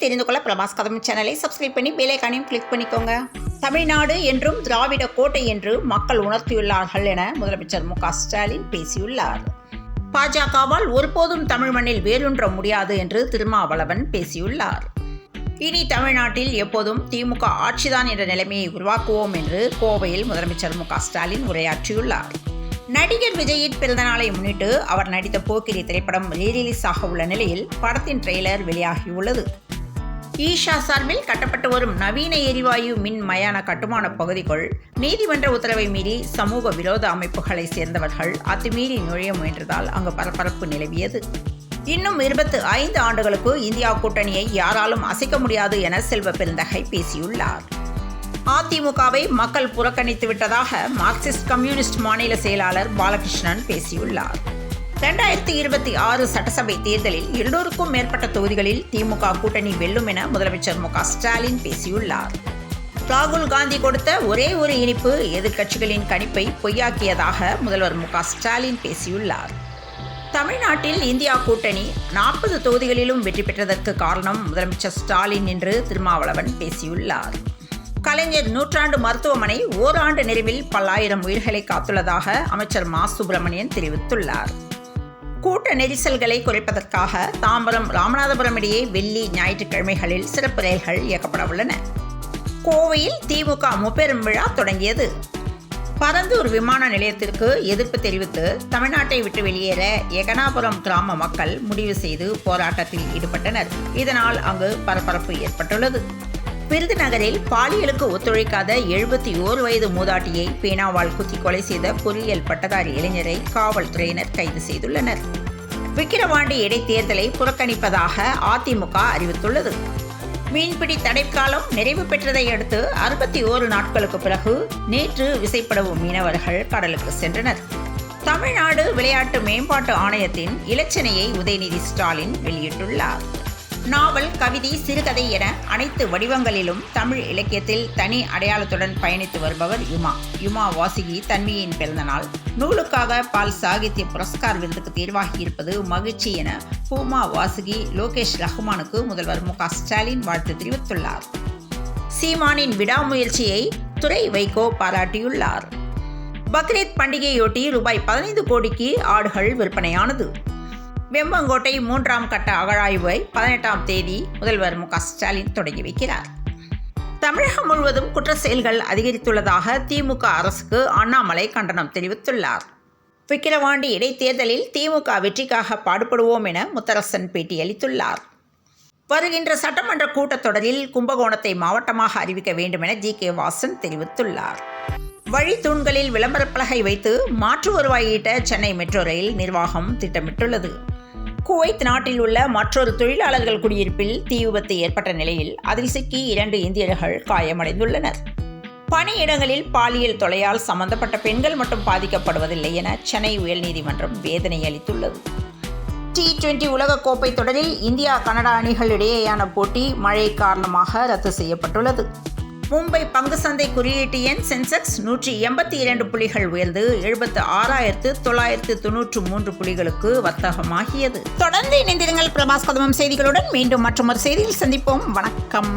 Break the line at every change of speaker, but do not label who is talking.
தெரிந்து கொள்ள பிரபாஸ் கதம் சேனலை சப்ஸ்கிரைப் பண்ணி பெல் ஐகானையும் கிளிக் பண்ணிக்கோங்க. தமிழ்நாடு என்றும் திராவிட கோட்டை என்று மக்கள் உணர்த்தியுள்ளார்கள் என முதலமைச்சர் மு.க. ஸ்டாலின் பேசியுள்ளார். பாஜகவால் ஒருபோதும் தமிழ் மண்ணில் வேரூன்ற முடியாது என்று திருமாவளவன் பேசியுள்ளார். இனி தமிழ்நாட்டில் எப்போதும் திமுக ஆட்சிதான் என்ற நிலைமையை உருவாக்குவோம் என்று கோவையில் முதலமைச்சர் மு.க. ஸ்டாலின் உரையாற்றியுள்ளார். நடிகர் விஜயின் பிறந்தநாளை முன்னிட்டு அவர் நடித்த போக்கிரி திரைப்படம் ரீரிலீஸ் ஆக உள்ள நிலையில் படத்தின் ட்ரெய்லர் வெளியாகியுள்ளது. ஈஷா சார்பில் கட்டப்பட்டு வரும் நவீன எரிவாயு மின் மயான கட்டுமான பகுதிக்குள் நீதிமன்ற உத்தரவை மீறி சமூக விரோத அமைப்புகளை சேர்ந்தவர்கள் அத்துமீறி நுழைய முயன்றதால் அங்கு பரபரப்பு நிலவியது. இன்னும் 25 ஆண்டுகளுக்கு இந்தியா கூட்டணியை யாராலும் அசைக்க முடியாது என செல்வ பெருந்தகை பேசியுள்ளார். அதிமுகவை மக்கள் புறக்கணித்து விட்டதாக மார்க்சிஸ்ட் கம்யூனிஸ்ட் மாநில செயலாளர் பாலகிருஷ்ணன் பேசியுள்ளார். 2026 சட்டசபை தேர்தலில் 200க்கும் மேற்பட்ட தொகுதிகளில் திமுக கூட்டணி வெல்லும் என முதலமைச்சர் மு.க. ஸ்டாலின் பேசியுள்ளார். ராகுல் காந்தி கொடுத்த ஒரே ஒரு இனிப்பு எதிர்க்கட்சிகளின் கணிப்பை பொய்யாக்கியதாக முதல்வர் மு.க. ஸ்டாலின் பேசியுள்ளார். தமிழ்நாட்டில் இந்தியா கூட்டணி 40 தொகுதிகளிலும் வெற்றி பெற்றதற்கு காரணம் முதலமைச்சர் ஸ்டாலின் என்று திருமாவளவன் பேசியுள்ளார். கலைஞர் நூற்றாண்டு மருத்துவமனை ஓராண்டு நிறைவில் பல்லாயிரம் உயிர்களை காத்துள்ளதாக அமைச்சர் மா. சுப்பிரமணியன் தெரிவித்துள்ளார். கூட்ட நெரிசல்களை குறைப்பதற்காக தாம்பரம் ராமநாதபுரம் இடையே வெள்ளி ஞாயிற்றுக்கிழமைகளில் சிறப்பு ரயில்கள் இயக்கப்பட உள்ளன. கோவையில் திமுக முப்பெரும் விழா தொடங்கியது. பரந்தூர் விமான நிலையத்திற்கு எதிர்ப்பு தெரிவித்து தமிழ்நாட்டை விட்டு வெளியேற எகனாபுரம் கிராம மக்கள் முடிவு செய்து போராட்டத்தில் ஈடுபட்டனர். இதனால் அங்கு பரபரப்பு ஏற்பட்டுள்ளது. விருதுநகரில் பாலியலுக்கு ஒத்துழைக்காத 71 வயது மூதாட்டியை பேனாவால் குத்தி கொலை செய்த பொறியியல் பட்டதாரி இளைஞரை காவல்துறையினர் கைது செய்துள்ளனர். விக்கிரவாண்டி இடைத்தேர்தலை புறக்கணிப்பதாக அதிமுக அறிவித்துள்ளது. மீன்பிடி தடைக்காலம் நிறைவு பெற்றதை அடுத்து 61 நாட்களுக்கு பிறகு நேற்று விசைப்படவு மீனவர்கள் கடலுக்கு சென்றனர். தமிழ்நாடு விளையாட்டு மேம்பாட்டு ஆணையத்தின் இலச்சினையை உதயநிதி ஸ்டாலின் வெளியிட்டுள்ளார். நாவல், கவிதை, சிறுகதை என அனைத்து வடிவங்களிலும் தமிழ் இலக்கியத்தில் தனி அடையாளத்துடன் பயணித்து வருபவர் யுமா வாசுகி தன்மையின் பிறந்தநாள். நூலுக்காக பால் சாகித்ய புரஸ்கார் விருதுக்கு தேர்வாகியிருப்பது மகிழ்ச்சி என பூமா வாசுகி லோகேஷ் ரஹ்மானுக்கு முதல்வர் மு.க. ஸ்டாலின் வாழ்த்து தெரிவித்துள்ளார். சீமானின் விடாமுயற்சியை துரை வைகோ பாராட்டியுள்ளார். பக்ரீத் பண்டிகையொட்டி ரூபாய் 15 கோடிக்கு ஆடுகள் விற்பனையானது. வெம்பங்கோட்டை 3ஆம் கட்ட அகழாய்வை 18ஆம் தேதி முதல்வர் மு.க. ஸ்டாலின் தொடங்கி வைக்கிறார். தமிழகம் முழுவதும் குற்ற செயல்கள் அதிகரித்துள்ளதாக திமுக அரசுக்கு அண்ணாமலை கண்டனம் தெரிவித்துள்ளார். விக்கிரவாண்டி இடைத்தேர்தலில் திமுக வெற்றிக்காக பாடுபடுவோம் என முத்தரசன் பேட்டியளித்துள்ளார். வருகின்ற சட்டமன்ற கூட்டத்தொடரில் கும்பகோணத்தை மாவட்டமாக அறிவிக்க வேண்டும் என ஜி.கே. வாசன் தெரிவித்துள்ளார். வழித்தூண்களில் விளம்பரப்பலகை வைத்து மாற்று வருவாய் ஈட்ட சென்னை மெட்ரோ ரயில் நிர்வாகம் திட்டமிட்டுள்ளது. குவைத் நாட்டில் உள்ள மற்றொரு தொழிலாளர்கள் குடியிருப்பில் தீ விபத்து ஏற்பட்ட நிலையில் அதில் சிக்கி 2 இந்தியர்கள் காயமடைந்துள்ளனர். பணியிடங்களில் பாலியல் தொல்லையால் சம்பந்தப்பட்ட பெண்கள் மட்டும் பாதிக்கப்படுவதில்லை என சென்னை உயர்நீதிமன்றம் வேதனை அளித்துள்ளது. T20 உலகக்கோப்பை தொடரில் இந்தியா கனடா அணிகள் இடையேயான போட்டி மழை காரணமாக ரத்து செய்யப்பட்டுள்ளது. மும்பை பங்கு சந்தை குறியீட்டு எண் சென்செக்ஸ் 182 புள்ளிகள் உயர்ந்து 76,993 புள்ளிகளுக்கு வர்த்தகமாகியது. தொடர்ந்து இணைந்திருங்கள் பிரபாஸ் கதம் செய்திகளுடன். மீண்டும் மற்றொரு செய்தியில் சந்திப்போம். வணக்கம்.